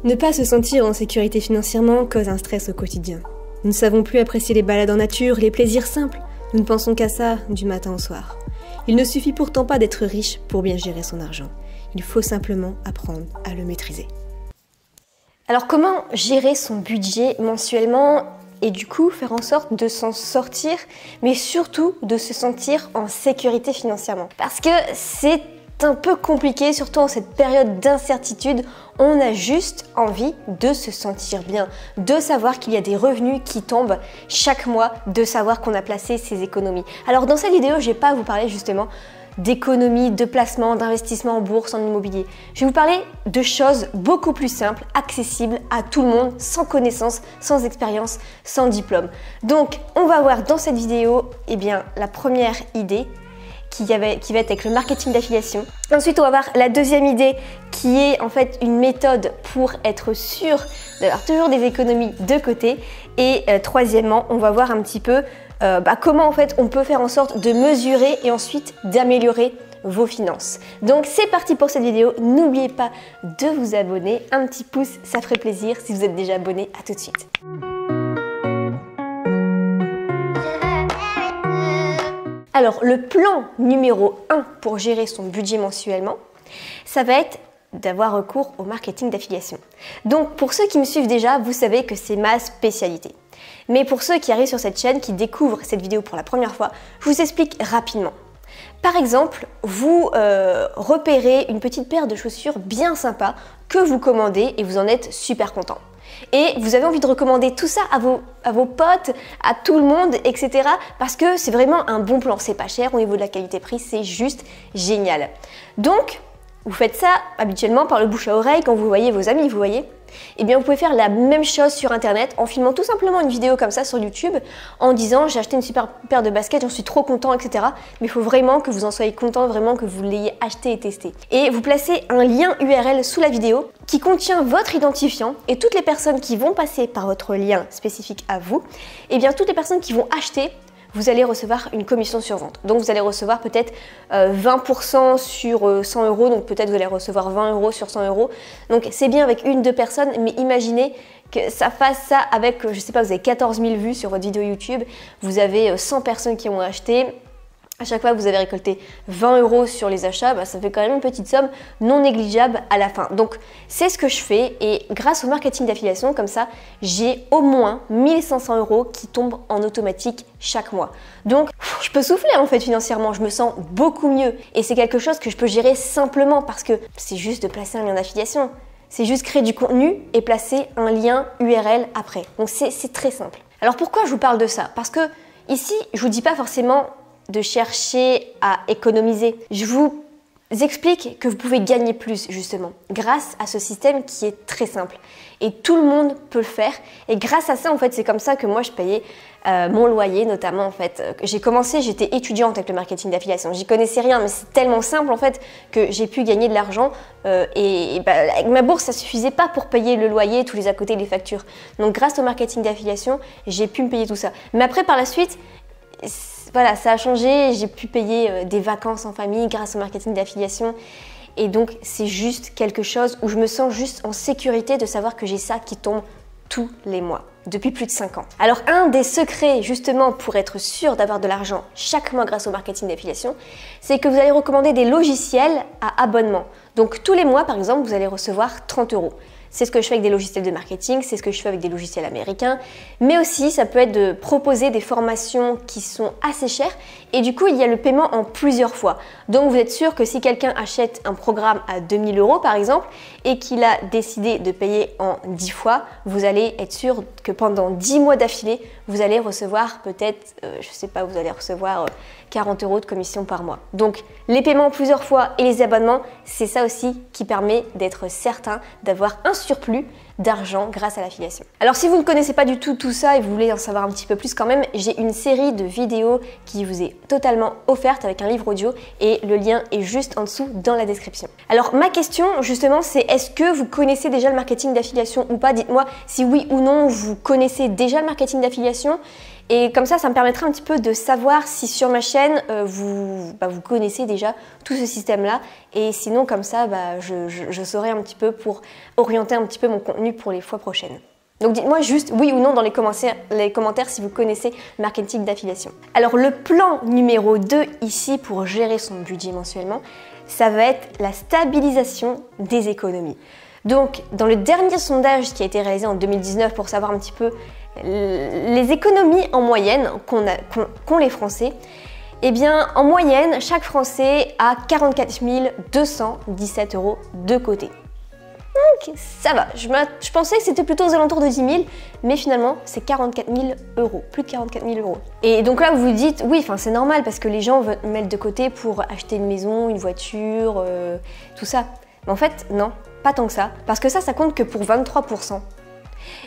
Ne pas se sentir en sécurité financièrement cause un stress au quotidien. Nous ne savons plus apprécier les balades en nature, les plaisirs simples. Nous ne pensons qu'à ça du matin au soir. Il ne suffit pourtant pas d'être riche pour bien gérer son argent. Il faut simplement apprendre à le maîtriser. Alors comment gérer son budget mensuellement et du coup faire en sorte de s'en sortir, mais surtout de se sentir en sécurité financièrement? Parce que c'est un peu compliqué, surtout en cette période d'incertitude. On a juste envie de se sentir bien, de savoir qu'il y a des revenus qui tombent chaque mois, de savoir qu'on a placé ses économies. Alors dans cette vidéo, je ne vais pas vous parler justement d'économie, de placement, d'investissement en bourse, en immobilier. Je vais vous parler de choses beaucoup plus simples, accessibles à tout le monde, sans connaissance, sans expérience, sans diplôme. Donc on va voir dans cette vidéo la première idée qui va être avec le marketing d'affiliation. Ensuite, on va voir la deuxième idée qui est en fait une méthode pour être sûr d'avoir toujours des économies de côté. Et troisièmement, on va voir un petit peu comment en fait on peut faire en sorte de mesurer et ensuite d'améliorer vos finances. Donc c'est parti pour cette vidéo. N'oubliez pas de vous abonner. Un petit pouce, ça ferait plaisir si vous êtes déjà abonné. À tout de suite. Alors, le plan numéro 1 pour gérer son budget mensuellement, ça va être d'avoir recours au marketing d'affiliation. Donc, pour ceux qui me suivent déjà, vous savez que c'est ma spécialité. Mais pour ceux qui arrivent sur cette chaîne, qui découvrent cette vidéo pour la première fois, je vous explique rapidement. Par exemple, vous repérez une petite paire de chaussures bien sympa que vous commandez et vous en êtes super content. Et vous avez envie de recommander tout ça à vos potes, à tout le monde, etc. Parce que c'est vraiment un bon plan, c'est pas cher au niveau de la qualité-prix, c'est juste génial. Donc, vous faites ça habituellement par le bouche à oreille quand vous voyez vos amis, vous voyez. Eh bien, vous pouvez faire la même chose sur internet en filmant tout simplement une vidéo comme ça sur YouTube en disant j'ai acheté une super paire de baskets, j'en suis trop content, etc. Mais il faut vraiment que vous en soyez content, vraiment que vous l'ayez acheté et testé. Et vous placez un lien URL sous la vidéo qui contient votre identifiant et toutes les personnes qui vont passer par votre lien spécifique à vous, eh bien toutes les personnes qui vont acheter, vous allez recevoir une commission sur vente. Donc vous allez recevoir peut-être 20% sur 100 euros, donc peut-être vous allez recevoir 20 euros sur 100 euros. Donc c'est bien avec une, deux personnes, mais imaginez que ça fasse ça avec, je sais pas, vous avez 14 000 vues sur votre vidéo YouTube, vous avez 100 personnes qui ont acheté. À chaque fois que vous avez récolté 20 euros sur les achats, ça fait quand même une petite somme non négligeable à la fin. Donc c'est ce que je fais et grâce au marketing d'affiliation, comme ça, j'ai au moins 1500 euros qui tombent en automatique chaque mois. Donc je peux souffler en fait financièrement, je me sens beaucoup mieux et c'est quelque chose que je peux gérer simplement parce que c'est juste de placer un lien d'affiliation. C'est juste créer du contenu et placer un lien URL après. Donc c'est très simple. Alors pourquoi je vous parle de ça? Parce que ici, je vous dis pas forcément de chercher à économiser. Je vous explique que vous pouvez gagner plus justement grâce à ce système qui est très simple et tout le monde peut le faire et grâce à ça en fait c'est comme ça que moi je payais mon loyer notamment en fait. J'ai commencé, j'étais étudiante avec le marketing d'affiliation, j'y connaissais rien mais c'est tellement simple en fait que j'ai pu gagner de l'argent avec ma bourse ça suffisait pas pour payer le loyer, tous les à côté, les factures. Donc grâce au marketing d'affiliation j'ai pu me payer tout ça. Mais après par la suite voilà, ça a changé, j'ai pu payer des vacances en famille grâce au marketing d'affiliation et donc c'est juste quelque chose où je me sens juste en sécurité de savoir que j'ai ça qui tombe tous les mois depuis plus de 5 ans. Alors un des secrets justement pour être sûr d'avoir de l'argent chaque mois grâce au marketing d'affiliation, c'est que vous allez recommander des logiciels à abonnement. Donc tous les mois par exemple vous allez recevoir 30 euros. C'est ce que je fais avec des logiciels de marketing, c'est ce que je fais avec des logiciels américains, mais aussi ça peut être de proposer des formations qui sont assez chères et du coup il y a le paiement en plusieurs fois. Donc vous êtes sûr que si quelqu'un achète un programme à 2000 euros par exemple et qu'il a décidé de payer en 10 fois, vous allez être sûr que pendant 10 mois d'affilée, vous allez recevoir peut-être, je sais pas, vous allez recevoir 40 euros de commission par mois. Donc les paiements plusieurs fois et les abonnements, c'est ça aussi qui permet d'être certain d'avoir un surplus d'argent grâce à l'affiliation. Alors si vous ne connaissez pas du tout ça et vous voulez en savoir un petit peu plus quand même, j'ai une série de vidéos qui vous est totalement offerte avec un livre audio et le lien est juste en dessous dans la description. Alors ma question justement c'est est-ce que vous connaissez déjà le marketing d'affiliation ou pas? Dites-moi si oui ou non vous connaissez déjà le marketing d'affiliation Et comme ça me permettra un petit peu de savoir si sur ma chaîne, vous connaissez déjà tout ce système-là. Et sinon, comme ça, je saurai un petit peu pour orienter un petit peu mon contenu pour les fois prochaines. Donc dites-moi juste oui ou non dans les commentaires si vous connaissez le marketing d'affiliation. Alors le plan numéro 2 ici pour gérer son budget mensuellement, ça va être la stabilisation des économies. Donc dans le dernier sondage qui a été réalisé en 2019 pour savoir un petit peu les économies en moyenne qu'ont les Français, eh bien en moyenne chaque Français a 44 217 € de côté. Donc ça va, je pensais que c'était plutôt aux alentours de 10 000, mais finalement c'est 44 000 €, plus de 44 000 €. Et donc là vous vous dites, oui, c'est normal parce que les gens veulent mettre de côté pour acheter une maison, une voiture, tout ça. Mais en fait, non, pas tant que ça, parce que ça compte que pour 23%.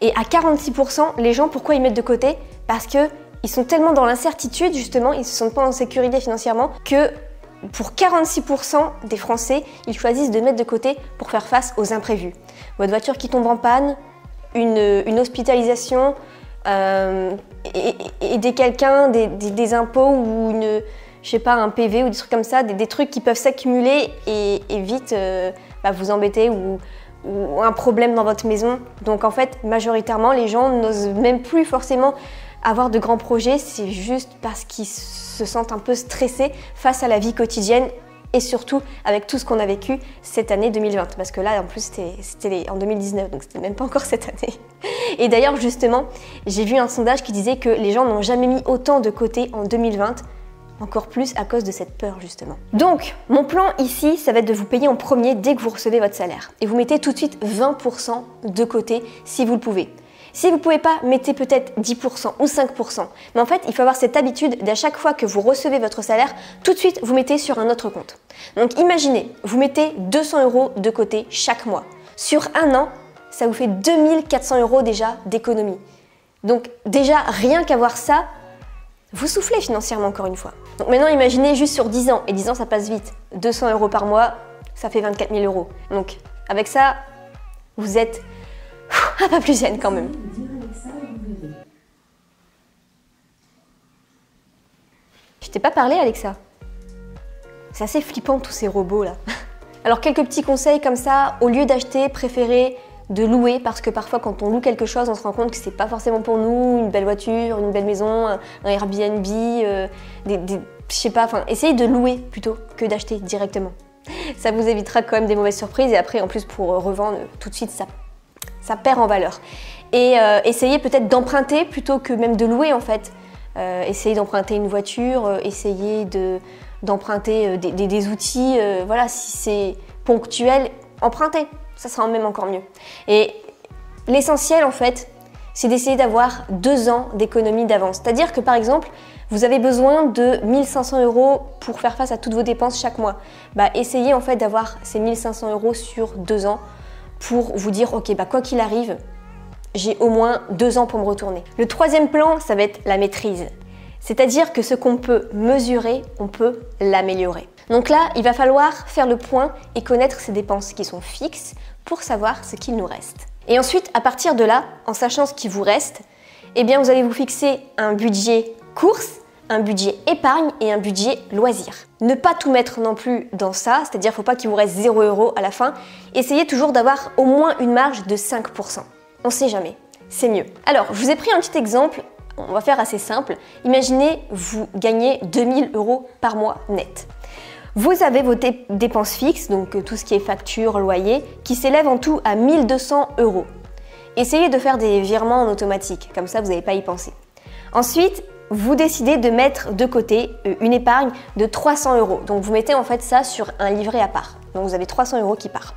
Et à 46%, les gens, pourquoi ils mettent de côté? Parce qu'ils sont tellement dans l'incertitude, justement, ils ne se sentent pas en sécurité financièrement, que pour 46% des Français, ils choisissent de mettre de côté pour faire face aux imprévus. Votre voiture qui tombe en panne, une hospitalisation, aider quelqu'un, des impôts ou je sais pas, un PV ou des trucs comme ça, des trucs qui peuvent s'accumuler et vite vous embêter ou un problème dans votre maison. Donc en fait, majoritairement, les gens n'osent même plus forcément avoir de grands projets, c'est juste parce qu'ils se sentent un peu stressés face à la vie quotidienne et surtout avec tout ce qu'on a vécu cette année 2020. Parce que là, en plus, c'était en 2019, donc c'était même pas encore cette année. Et d'ailleurs, justement, j'ai vu un sondage qui disait que les gens n'ont jamais mis autant de côté en 2020, encore plus à cause de cette peur, justement. Donc, mon plan ici, ça va être de vous payer en premier dès que vous recevez votre salaire. Et vous mettez tout de suite 20% de côté si vous le pouvez. Si vous ne pouvez pas, mettez peut-être 10% ou 5%. Mais en fait, il faut avoir cette habitude d'à chaque fois que vous recevez votre salaire, tout de suite, vous mettez sur un autre compte. Donc imaginez, vous mettez 200 € de côté chaque mois. Sur un an, ça vous fait 2400 € déjà d'économie. Donc déjà, rien qu'avoir ça, vous soufflez financièrement encore une fois. Donc maintenant, imaginez juste sur 10 ans, et 10 ans ça passe vite, 200 € par mois, ça fait 24 000 €. Donc avec ça, vous êtes un peu plus zen quand même. Je t'ai pas parlé, Alexa. C'est assez flippant tous ces robots là. Alors quelques petits conseils comme ça, au lieu d'acheter, préférez de louer, parce que parfois quand on loue quelque chose, on se rend compte que c'est pas forcément pour nous, une belle voiture, une belle maison, un Airbnb, je sais pas, essayez de louer plutôt que d'acheter directement. Ça vous évitera quand même des mauvaises surprises et après en plus pour revendre tout de suite ça perd en valeur. Et essayez peut-être d'emprunter plutôt que même de louer en fait. Essayez d'emprunter une voiture, essayez d'emprunter des outils, voilà, si c'est ponctuel, empruntez. Ça sera même encore mieux. Et l'essentiel en fait, c'est d'essayer d'avoir 2 ans d'économie d'avance. C'est-à-dire que par exemple, vous avez besoin de 1500 € pour faire face à toutes vos dépenses chaque mois. Essayez en fait d'avoir ces 1500 € sur 2 ans pour vous dire ok, quoi qu'il arrive, j'ai au moins 2 ans pour me retourner. Le troisième plan, ça va être la maîtrise. C'est-à-dire que ce qu'on peut mesurer, on peut l'améliorer. Donc là, il va falloir faire le point et connaître ces dépenses qui sont fixes pour savoir ce qu'il nous reste. Et ensuite, à partir de là, en sachant ce qui vous reste, eh bien vous allez vous fixer un budget course, un budget épargne et un budget loisir. Ne pas tout mettre non plus dans ça, c'est-à-dire qu'il ne faut pas qu'il vous reste 0 € à la fin. Essayez toujours d'avoir au moins une marge de 5%. On ne sait jamais, c'est mieux. Alors, je vous ai pris un petit exemple. On va faire assez simple. Imaginez, vous gagnez 2000 € par mois net. Vous avez vos dépenses fixes, donc tout ce qui est facture, loyer, qui s'élèvent en tout à 1200 €. Essayez de faire des virements en automatique, comme ça vous n'allez pas y penser. Ensuite, vous décidez de mettre de côté une épargne de 300 €. Donc vous mettez en fait ça sur un livret à part. Donc vous avez 300 € qui part.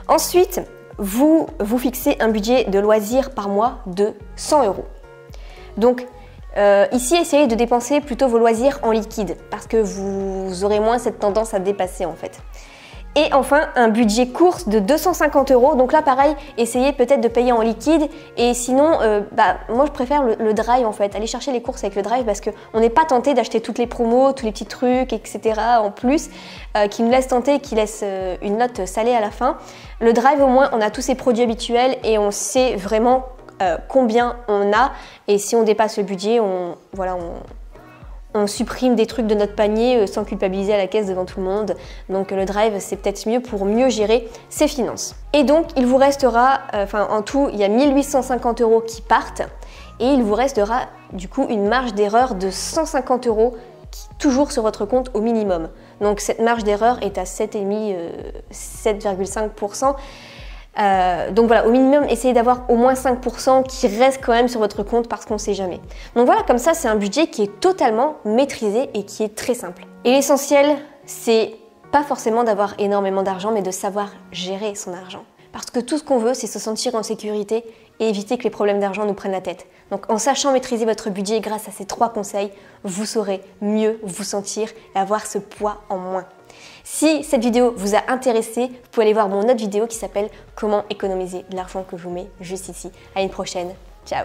Ensuite, vous fixez un budget de loisirs par mois de 100 €. Donc ici, essayez de dépenser plutôt vos loisirs en liquide parce que vous aurez moins cette tendance à dépasser en fait. Et enfin, un budget course de 250 €. Donc là, pareil, essayez peut-être de payer en liquide. Et sinon, moi, je préfère le drive en fait. Aller chercher les courses avec le drive parce qu'on n'est pas tenté d'acheter toutes les promos, tous les petits trucs, etc. en plus, qui nous laissent tenter, qui laissent une note salée à la fin. Le drive, au moins, on a tous ces produits habituels et on sait vraiment combien on a, et si on dépasse le budget, on supprime des trucs de notre panier sans culpabiliser à la caisse devant tout le monde. Donc le Drive, c'est peut-être mieux pour mieux gérer ses finances. Et donc il vous restera, en tout, il y a 1850 € qui partent, et il vous restera du coup une marge d'erreur de 150 € toujours sur votre compte au minimum. Donc cette marge d'erreur est à 7,5%. Donc voilà, au minimum, essayez d'avoir au moins 5% qui reste quand même sur votre compte parce qu'on ne sait jamais. Donc voilà, comme ça, c'est un budget qui est totalement maîtrisé et qui est très simple. Et l'essentiel, c'est pas forcément d'avoir énormément d'argent, mais de savoir gérer son argent. Parce que tout ce qu'on veut, c'est se sentir en sécurité et éviter que les problèmes d'argent nous prennent la tête. Donc en sachant maîtriser votre budget grâce à ces 3 conseils, vous saurez mieux vous sentir et avoir ce poids en moins. Si cette vidéo vous a intéressé, vous pouvez aller voir mon autre vidéo qui s'appelle « Comment économiser de l'argent » que je vous mets juste ici. À une prochaine, ciao.